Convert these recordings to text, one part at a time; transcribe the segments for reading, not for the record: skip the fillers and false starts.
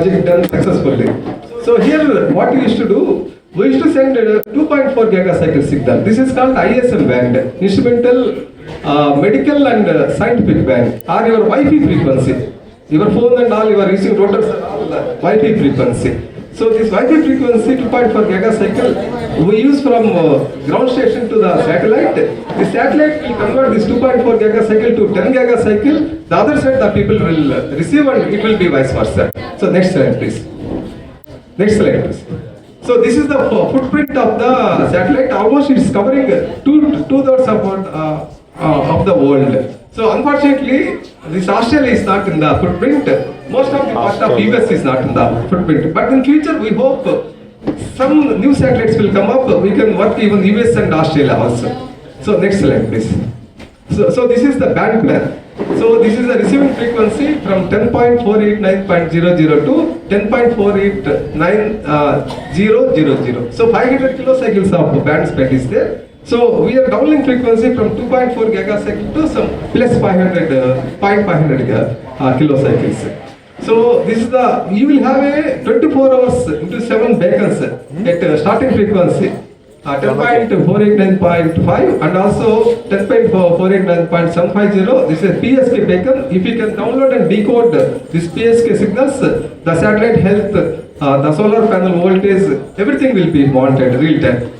project done successfully. So here what we used to do, we used to send 2.4 gigacycle signal. This is called ISM band, instrumental, medical and scientific band, or your Wi-Fi frequency. Your phone and all, you are using rotors and all Wi-Fi frequency. So this Wi-Fi frequency 2.4 gigacycle we use from ground station to the satellite. The satellite will convert this 2.4 gigacycle to 10 gigacycle. The other side the people will receive and it will be vice versa. So next slide please. Next slide please. So this is the footprint of the satellite. Almost it is covering two-thirds of the world. So unfortunately, this Australia is not in the footprint. Most of the part of US is not in the footprint. But in future, we hope some new satellites will come up. We can work even US and Australia also. So next slide, please. So this is the band plan. So this is the receiving frequency from 10.489.00 to 10.489.000. So 500 kilocycles of band spectrum is there. So we are downlink frequency from 2.4 gigacycle to some plus 0.500 kilocycles. So this is the, you will have a 24 hours into 7 beacons at starting frequency 10.489.5 and also 10.489.750. This is PSK beacon. If you can download and decode this PSK signals, the satellite health, the solar panel voltage, everything will be monitored real time.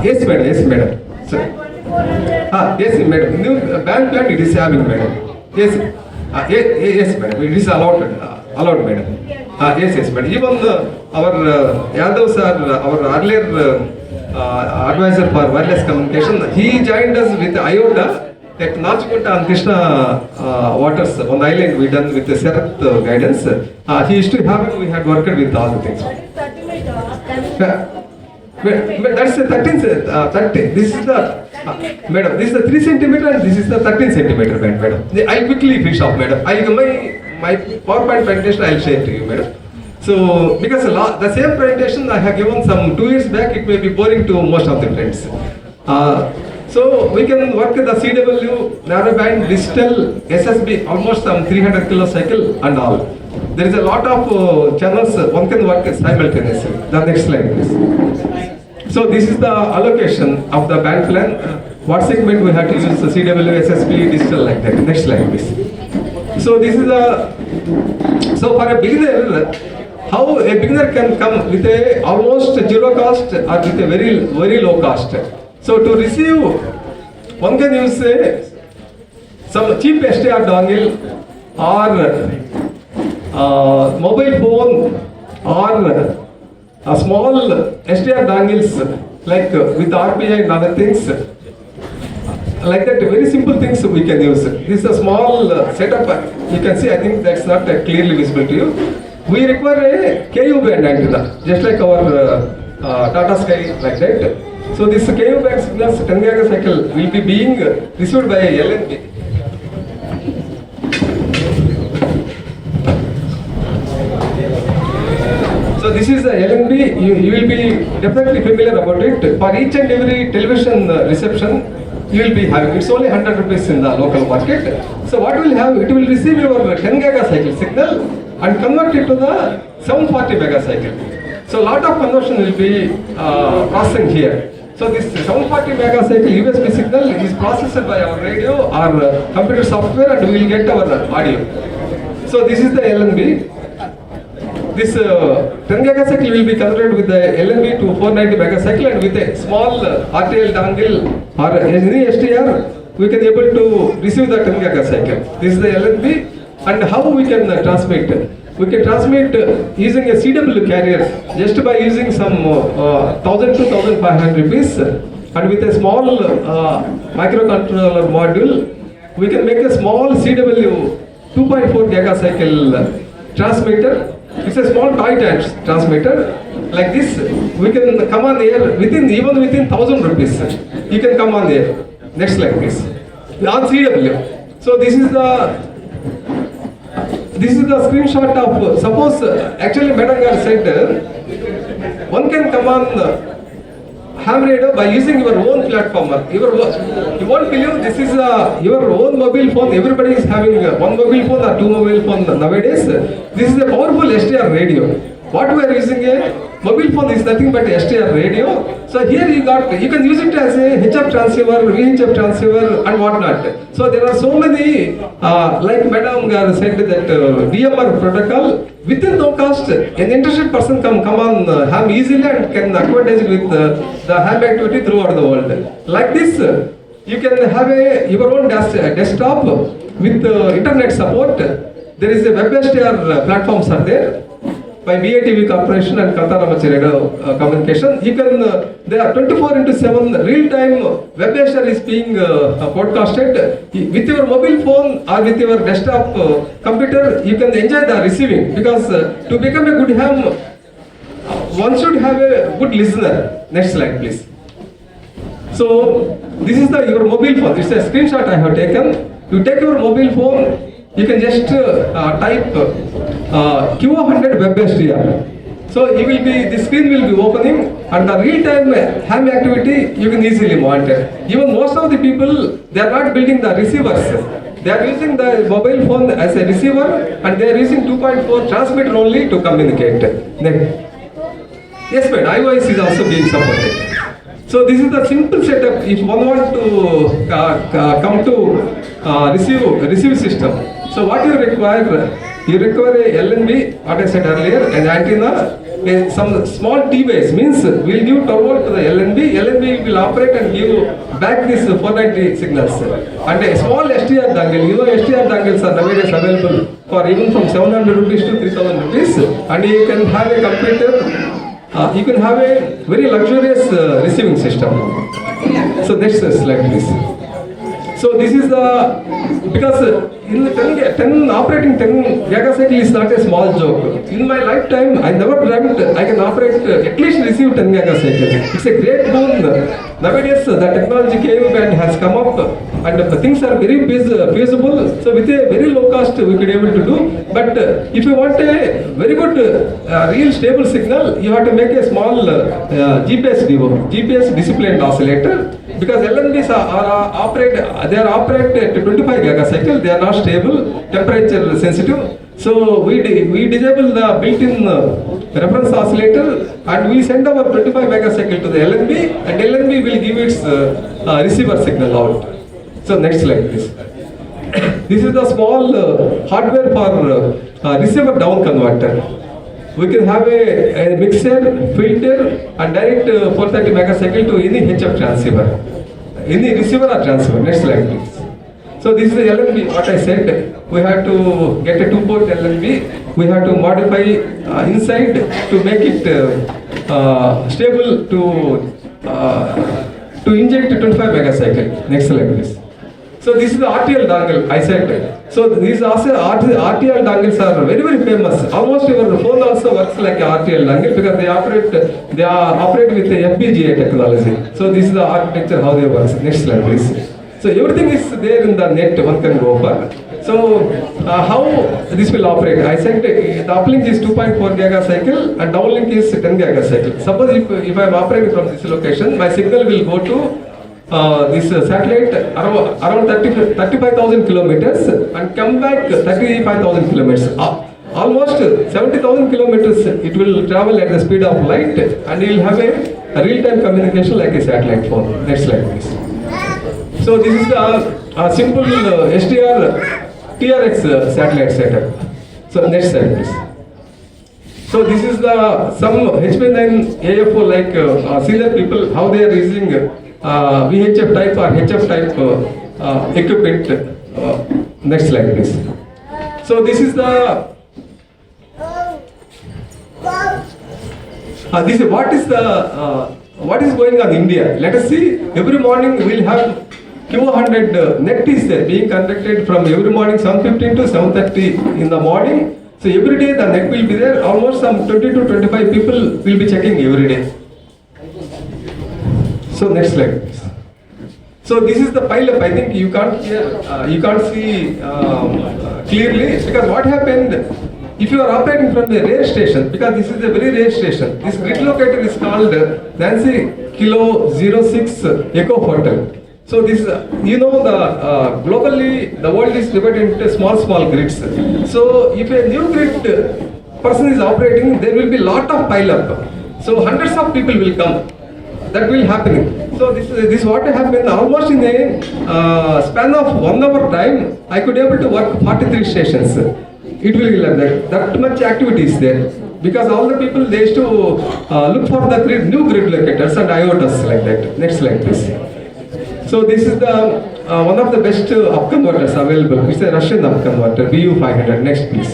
Yes, madam. Yes, madam. Yes, madam. New band plan it is having, madam. Yes, yes, madam. It is allowed, madam. Yes, madam. Even our Yadav sir, our earlier advisor for wireless communication, he joined us with IOTA. At Nachkunta and Krishna waters, on the island we done with the Serath guidance. He used to have it, we had worked with all the things. That's the 13, 30, this is the, madam, this is the 3 centimeter and this is the 13 centimeter band, madam. I'll quickly finish off, madam. My PowerPoint presentation I'll share to you, madam. So, because the same presentation I have given some 2 years back, it may be boring to most of the friends. So we can work with the CW, narrowband, digital, SSB, almost some 300 kilocycle and all. There is a lot of channels one can work simultaneously. The next slide, please. So this is the allocation of the band plan. What segment we have to use the CW, SSB, digital like that. Next slide, please. So this is the, so for a beginner, how a beginner can come with a almost zero cost or with a very, very low cost. So to receive, one can use some cheap SDR dongle or mobile phone or a small SDR dongles like with RPI and other things. Like that, very simple things we can use. This is a small setup. You can see, I think that's not clearly visible to you. We require a KU band antenna, just like our Tata Sky, like that. So this KU band signals 10 gigacycle will be being received by a LNB. So this is the LNB, you will be definitely familiar about it. For each and every television reception, you will be having, it's only 100 rupees in the local market. So what will have, it will receive your 10 gigacycle signal and convert it to the 740 megacycle. So a lot of conversion will be processing here. So this 740 megacycle USB signal is processed by our radio or computer software and we will get our audio. So this is the LNB. This 10 gigacycle will be converted with the LNB to 490 megacycle and with a small RTL dongle or any STR, we can able to receive the 10 gigacycle. This is the LNB and how we can transmit. We can transmit using a CW carrier just by using some 1000 to 1500 rupees and with a small microcontroller module, we can make a small CW 2.4 gigacycle transmitter. It's a small toy transmitter. Like this, we can come on air even within 1000 rupees. You can come on air. Next slide, please. On CW. So this is the screenshot of, suppose, actually Madam Gar said, one can come on ham radio by using your own platform. You won't believe this is your own mobile phone. Everybody is having one mobile phone or two mobile phone nowadays. This is a powerful STR radio. What we are using a mobile phone is nothing but STR radio. So here you can use it as a HF transceiver, VHF transceiver and whatnot. So there are so many, like Madam said that DMR protocol, within no cost, an interested person can come on ham easily and can acquaint with the ham activity throughout the world. Like this, you can have your own desktop with internet support. There is a web STR platforms are there. By BATV Corporation and Kantarama Communication, you can, there are 24/7 real-time web STR is being podcasted. With your mobile phone or with your desktop computer, you can enjoy the receiving, because to become a good ham, one should have a good listener. Next slide, please. So, this is your mobile phone. It's a screenshot I have taken. You take your mobile phone, you can just type Q100 web STR. So the screen will be opening, and the real-time ham activity you can easily monitor. Even most of the people, they are not building the receivers. They are using the mobile phone as a receiver, and they are using 2.4 transmitter only to communicate. Yes, but iOS is also being supported. So this is the simple setup. If one want to come to receive system. So what you require a LNB, what I said earlier, an antenna, some small T-base, means we'll give 12 volt to the LNB. LNB will operate and give back this 490 signals. And a small STR dongle, you know STR dongles are nowadays available for even from 700 rupees to 3000 rupees. And you can have a computer, you can have a very luxurious receiving system. So next slide please. So this is because in the 10 operating 10 gigacycle is not a small joke. In my lifetime, I never dreamt I can operate, at least receive 10 gigacycle. It's a great boon. Nowadays, the technology came and has come up, and things are very feasible. So with a very low cost, we could be able to do. But if you want a very good, real stable signal, you have to make a small GPS disciplined oscillator. Because LNBs are operated at 25 gigacycle, they are not stable, temperature sensitive. So we disable the built-in reference oscillator, and we send our 25 megacycle to the LNB, and LNB will give its receiver signal out. So next slide please. This is the small hardware for receiver down converter. We can have a mixer, filter, and direct 430 megacycle to any HF transceiver, any receiver or transceiver. Next slide please. So this is the LNB, what I said. We have to get a 2-port LNB. We have to modify inside to make it stable to inject 25 megacycle. Next slide please. So this is the RTL dongle, I said. So these also RTL dongles are very, very famous. Almost your phone also works like a RTL dongle because they operate with the FPGA technology. So this is the architecture, how they work. Next slide please. So everything is there in the net, one can go for. So how this will operate? I said the uplink is 2.4 gigacycle and downlink is 10 gigacycle. Suppose if I am operating from this location, my signal will go to this satellite around 35,000 kilometers and come back 35,000 kilometers. Almost 70,000 kilometers it will travel at the speed of light, and you will have a real-time communication like a satellite phone. Next slide please. So this is a simple STR TRX satellite setup. So next slide please. So this is some HP9 AFO like senior people, how they are using VHF type or HF type equipment. Next slide please. So this is this is what is going on in India. Let us see. Every morning we will have Q100 net is there being conducted from every morning 7:15 to 7:30 in the morning. So every day the net will be there. Almost some 20 to 25 people will be checking every day. So next slide please. So this is the pile-up. I think you can't see clearly because what happened? if you are operating from a rare station, because this is a very rare station, this grid locator is called Nancy Kilo 06 Echo Hotel. So this, globally the world is divided into small grids. So if a new grid person is operating, there will be lot of pile up. So hundreds of people will come. That will happen. So this what happened almost in a span of 1 hour time. I could able to work 43 stations. It will be like that much activity is there, because all the people they used to look for the new grid locators and IOTs like that. Next slide please. So this is the one of the best up converters available. It's a Russian up converter VU500. Next please.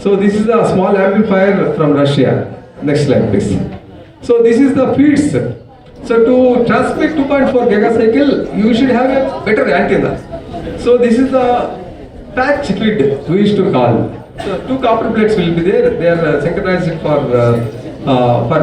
So this is a small amplifier from Russia. Next slide please. So this is the feeds. So to transmit 2.4 gigacycle, you should have a better antenna. So this is the patch feed we used to call. So 2 copper plates will be there. They are synchronized for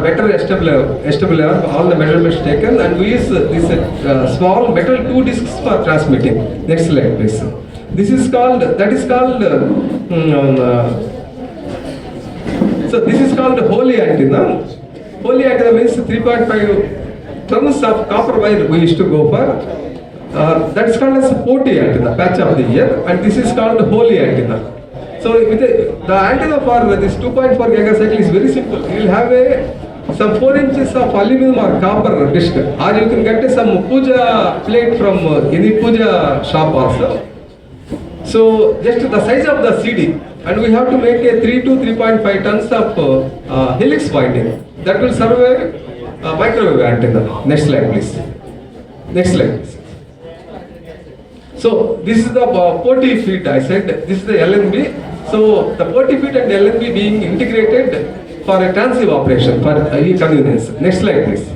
better SWR, all the measurements taken, and we use this small metal 2 discs for transmitting. Next slide please. This is called, so this is called Holy antenna. Holy antenna means 3.5 tons of copper wire we used to go for. That is called as Poti antenna, patch of the ear, and this is called Holy antenna. So with the antenna for this 2.4 gigacycle is very simple. You will have some 4 inches of aluminum or copper disc, or you can get some puja plate from any puja shop also. So just the size of the CD, and we have to make a 3 to 3.5 tons of helix winding. That will serve a microwave antenna. Next slide please. Next slide please. So this is the Poti feed I said. This is the LNB. So the Poti feed and LNB being integrated for a transceive operation for convenience. Next slide please.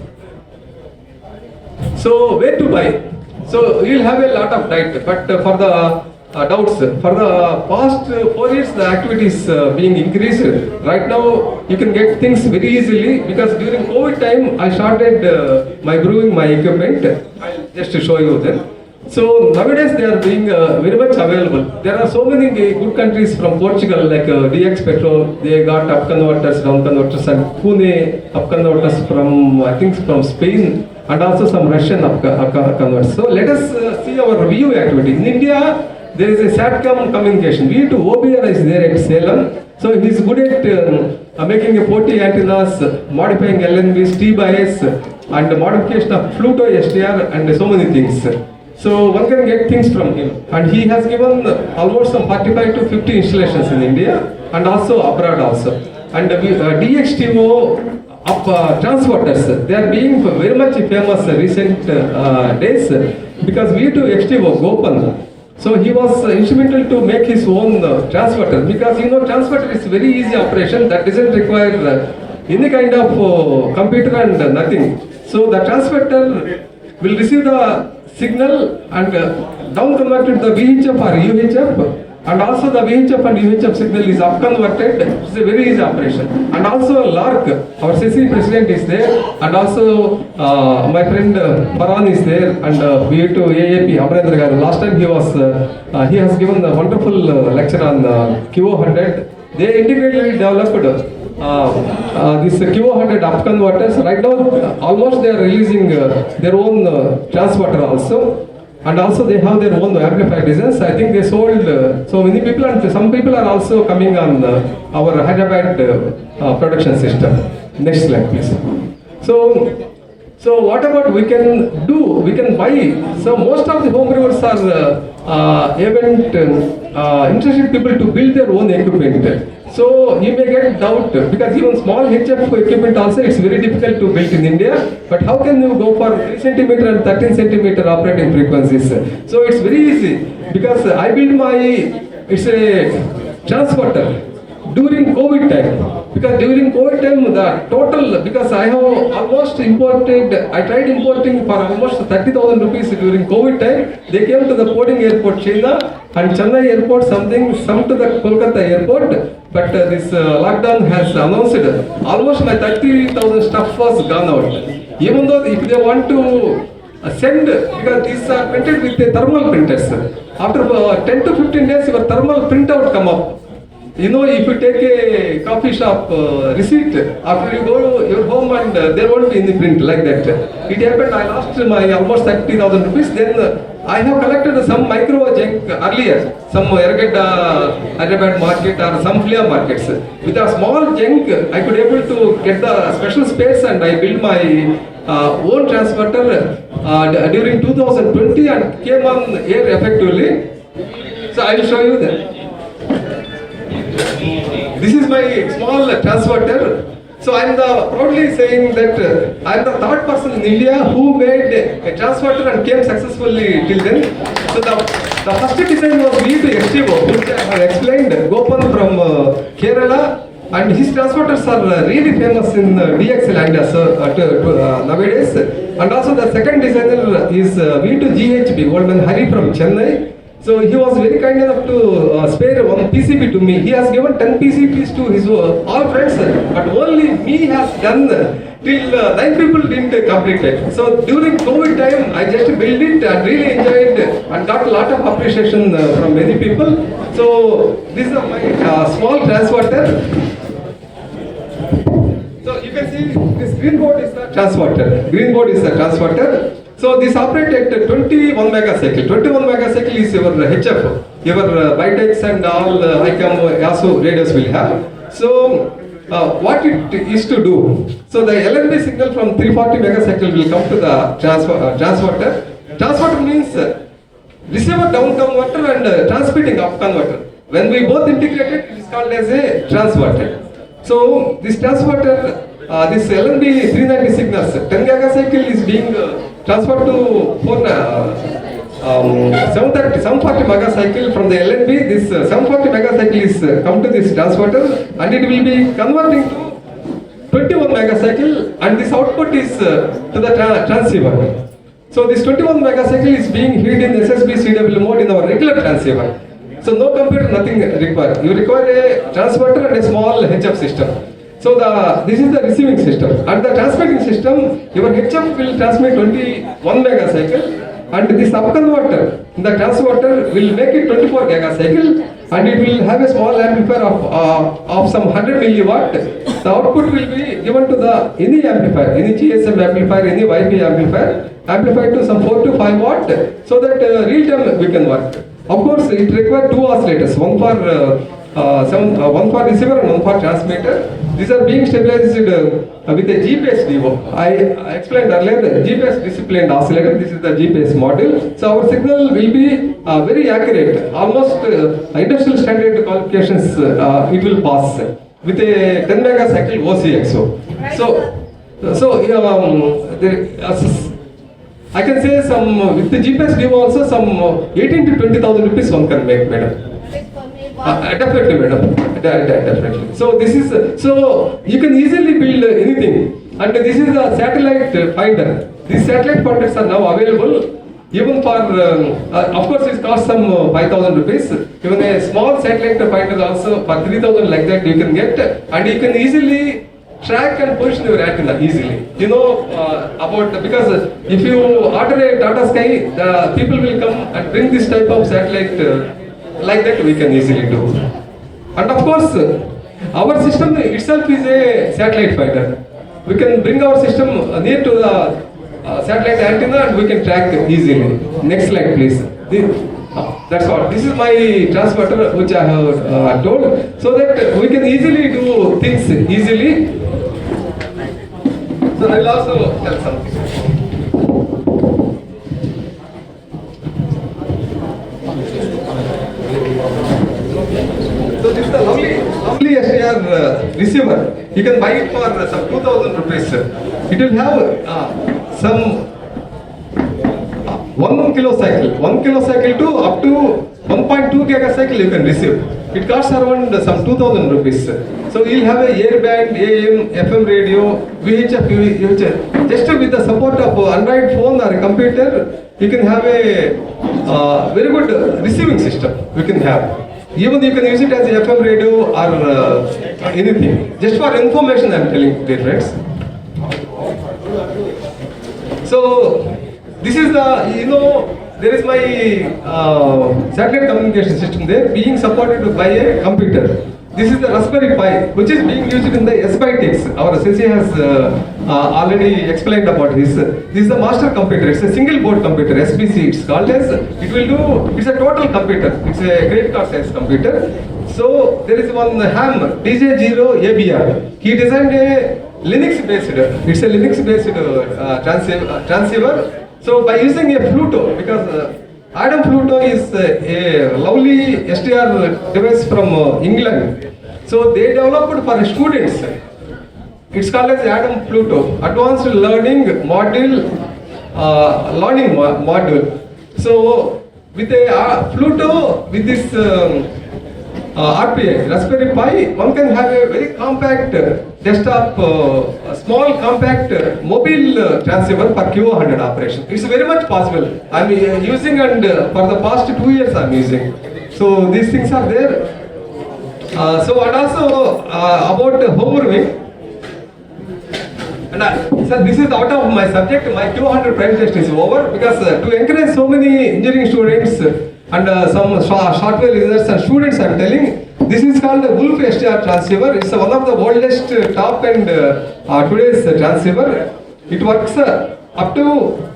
So where to buy? So you will have a lot of diet, but for the doubts, for the past 4 years the activity is being increased. Right now you can get things very easily, because during COVID time I started my equipment. I'll just show you then. So nowadays they are being very much available. There are so many good countries from Portugal, like DX Petrol. They got up converters, down converters, and Pune up converters from, I think, from Spain, and also some Russian up converters. So let us see our VU activity. In India, there is a SATCOM communication. VU2 OBR is there at Salem. So he is good at making a Poti antennas, modifying LNBs, T-bias, and modification of Fluto SDR, and so many things. So one can get things from him, and he has given almost some 45 to 50 installations in India and also abroad also. And DXTO transporters, they are being very much famous recent days, because VU2 XTO Gopan. So he was instrumental to make his own transporter, because transporter is very easy operation that doesn't require any kind of computer and nothing. So the transporter will receive the signal and down converted the VHF or UHF, and also the VHF and UHF signal is up converted. It's a very easy operation. And also LARC, our CC president is there, and also my friend Farhan is there, and VU2 AAP Amarendra Garu. Last time he has given a wonderful lecture on QO100. They integrated developed this QO100 up converters. Right now almost they are releasing their own transporter also, and also they have their own amplifier designs. I think they sold so many people, and some people are also coming on our Hyderabad production system. Next slide please. So what about we can do? We can buy. So most of the home brewers are interested people to build their own equipment. So you may get doubt, because even small HF equipment also it's very difficult to build in India. But how can you go for 3 cm and 13 cm operating frequencies? So it's very easy, because I built it's a transporter during COVID time. Because during COVID time the total, because I have almost imported, I tried importing for almost 30,000 rupees during COVID time. They came to the porting airport China and Chennai airport, some to the Kolkata airport. But this lockdown has announced almost my 30,000 stuff was gone out. Even though if they want to send, because these are printed with the thermal printers. After 10 to 15 days your thermal printout come up. You know, if you take a coffee shop receipt, after you go to your home and there won't be any print like that. It happened, I lost my almost 30,000 rupees. Then I have collected some micro junk earlier, some Ergada, Hyderabad market or some flea markets. With a small junk, I could able to get the special space and I built my own transporter during 2020 and came on air effectively. So I will show you that. This is my small transporter. So I am proudly saying that I am the third person in India who made a transporter and came successfully till then. So the first design was VU2HMY, which I have explained, Gopan from Kerala, and his transporters are really famous in DXL and nowadays. And also the second designer is VU2GHB, old man Hari from Chennai. So he was very kind enough to spare one PCB to me. He has given 10 PCBs to his all friends, but only me has done till 9 people didn't complete it. So during COVID time, I just built it and really enjoyed and got a lot of appreciation from many people. So this is my small transporter. So you can see this green board is the transporter. Green board is the transporter. So this operates at 21 megacycle. 21 megacycle is your HF, your Bytex and all ICAM, ASO radios will have. So what it is to do? So the LNB signal from 340 megacycle will come to the transporter. Transporter means receiver down converter and transmitting up converter. When we both integrate it, it is called as a transporter. So this transporter, this LNB 390 signals, 10 megacycle is being transferred to 740 megacycle from the LNB. This 740 megacycle is come to this transporter and it will be converting to 21 megacycle and this output is to the transceiver. So this 21 megacycle is being hid in SSB CW mode in our regular transceiver. So no computer, nothing required. You require a transporter and a small HF system. So this is the receiving system and the transmitting system, your HF will transmit 21 megacycle and this up converter, the transporter will make it 24 gigacycle and it will have a small amplifier of some 100 milliwatt. The output will be given to the any amplifier, any GSM amplifier, any YP amplifier, amplified to some 4 to 5 watt so that real time we can work. Of course, it requires two oscillators, one for receiver and one for transmitter. These are being stabilized with a GPS DO. I explained earlier the GPS disciplined oscillator. This is the GPS module. So our signal will be very accurate. Almost industrial standard qualifications it will pass with a 10 megacycle OCXO. I can say some with the GPS DO also some 18 to 20,000 rupees one can make, madam. Definitely, madam. Definitely. So this is you can easily build anything, and this is a satellite finder. These satellite finders are now available. Even for of course it costs some 5,000 rupees. Even a small satellite finder also for 3,000 like that you can get, and you can easily track and position your antenna easily. You know because if you order a Tata Sky, the people will come and bring this type of satellite. Like that we can easily do. And of course, our system itself is a satellite finder. We can bring our system near to the satellite antenna and we can track easily. Next slide please. That's all. This is my transporter which I have told, so that we can easily do things easily. So I will also tell something. So this is the lovely SDR receiver. You can buy it for some 2,000 rupees. It will have some 1 kilocycle to up to 1.2 gigacycle you can receive. It costs around some 2,000 rupees. So you'll have a airband, AM, FM radio, VHF, UHF. Just with the support of Android phone or a computer, you can have a very good receiving system. We can have. Even you can use it as a FM radio or anything. Just for information I am telling, dear friends. So this is the, there is my satellite communication system there being supported by a computer. This is the Raspberry Pi, which is being used in the SBITX. Our Sesi has already explained about this. This is the master computer. It's a single board computer, SPC. It's called as. It's a total computer. It's a credit card size computer. So there is one ham, DJ0 ABR. He designed a Linux based. It's a Linux based transceiver. So by using a Pluto, because Adam Pluto is a lovely STR device from England. So they developed for students. It's called as Adam Pluto, Advanced Learning Module. So with a Pluto, with this RPA, Raspberry Pi, one can have a very compact desktop, small compact mobile transceiver for QO100 operation. It's very much possible. I'm using, and for the past 2 years I'm using. So these things are there. And also about homework. And sir, this is out of my subject. My QO100 prime test is over, because to encourage so many engineering students and some software users and students, I am telling, this is called the Wolf STR transceiver. It's one of the oldest top end today's transceiver. It works up to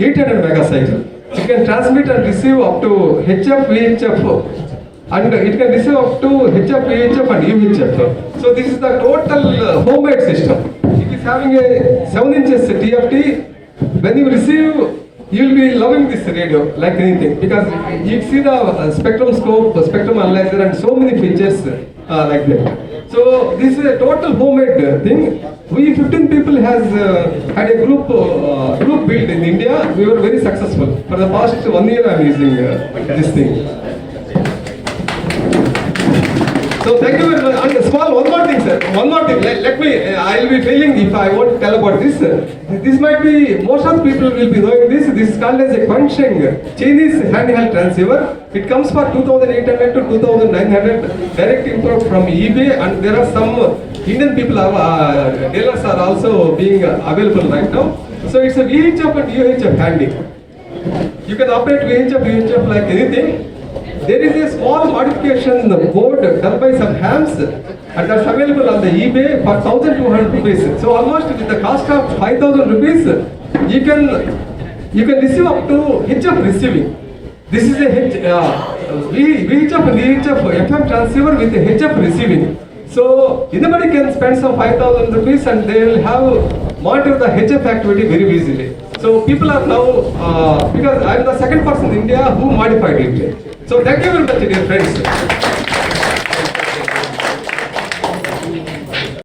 800 megacycle. It can transmit and receive up to HF, VHF, and it can receive up to HF, VHF and UHF. So this is the total homemade system. It is having a 7 inches TFT. When you receive, you will be loving this radio like anything, because you see the spectrum scope, spectrum analyzer, and so many features like that. So this is a total homemade thing. We 15 people has had a group built in India. We were very successful. For the past 1 year, I am using this thing. So thank you very much. And one more thing, sir. One more thing. Let me. I will be failing if I won't tell about this. This might be, most of the people will be knowing this. This is called as a Quansheng Chinese handheld transceiver. It comes for 2,800 to 2,900. Direct import from eBay, and there are some Indian people dealers are also being available right now. So it's a VHF and UHF handy. You can operate VHF, UHF like anything. There is a small modification board done by some hams, and that's available on the eBay for 1,200 rupees. So almost with the cost of 5,000 rupees, you can receive up to HF receiving. This is a VHF and VHF FM transceiver with a HF receiving. So anybody can spend some 5,000 rupees and they will have monitor the HF activity very easily. So people are now, because I am the second person in India who modified it. So thank you very much, dear friends.